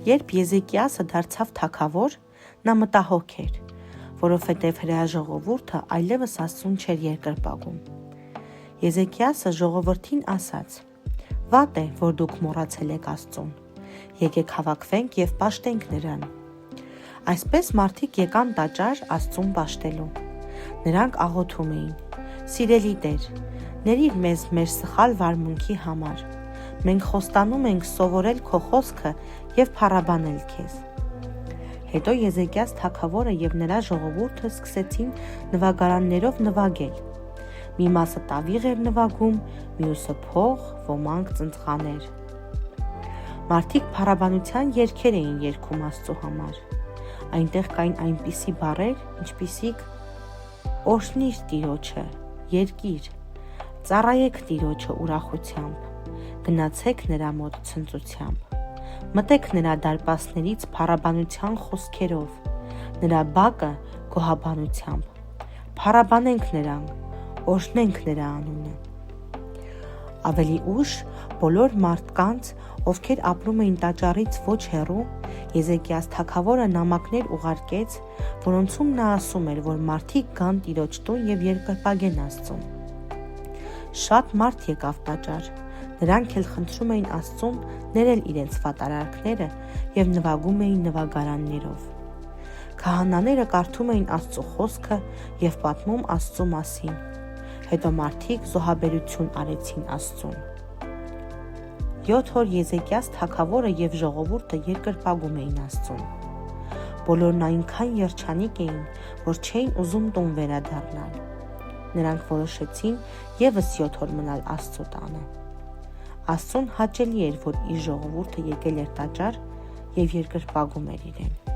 Երբ Եզեկիասը դարձավ թագավոր, նա մտահոգ էր, որովհետև հրեա ժողովուրդը այլևս Աստծուն չէր երկրպագում։ Եզեկիասը ժողովրդին ասաց. «Վատ է, որ դուք մոռացել եք Աստծուն, եկեք հավաքվենք և պաշտենք նրան»։ Այսպես մարդիկ եկան տաճար Աստծուն պաշտելու։ Նրանք աղոթում էին. «Սիրելի Տեր, ների՛ր մեզ մեր սխալ վարմունքի համար։ Մենք խոստանում ենք սովորել քո խոսքը և փառաբանել քեզ»։ Հետո Եզեկիաս թագավորը և նրա ժողովուրդը սկսեցին նվագարաններով նվագել։ Մի մասը տավիղ էր նվագում, մյուսը փող, ոմանք ծնծղաներ։ Մարդիկ փառաբանության երգեր էին երգում Աստծու համար։ Այնտեղ կային այնպիսի բառեր, ինչպիսիք «Օրհնի՛ր Տիրոջը, երգիր, ծառայեք Տիրոջը ուրախությամբ, գնացեք նրա մոտ ցնծությամբ, մտեք նրա դարպասներից փառաբանության խոսքերով, նրա բակը գոհաբանությամբ, փառաբանենք նրան, օրհնենք նրա անունը»։ Ավելի ուշ բոլոր մարդկանց, ովքեր ապրում էին տաճարից ոչ հեռու, Եզեկիաս թագավորը նամակներ ուղարկեց, որոնցում նա ասում էր, որ մարդիկ գան Տիրոջ տուն և երկրպագեն Աստծուն։ Շատ մարդ եկավ տաճար, նրանք էլ խնդրում էին Աստծուն ներել իրենց վատարարքները և նվագում էին նվագարաններով։ Քահանաները կարդում էին Աստծու խոսքը և պատմում Աստծու մասին։ Հետո մարդիկ զոհաբերություն արեցին Աստծուն։ 7 օր Եզեկիաս թագավորը և ժողովուրդը երկրպագում էին Աստծուն։ Բոլորն այնքան երջանիկ էին, որ չէին ուզում տուն վերադառնալ։ Նրանք որոշեցին ևս 7 օր մնալ Աստծու տանը։ Աստծուն հաճելի էր, որ իր ժողովուրդը եկել էր տաճար և երկրպագում էր իրեն։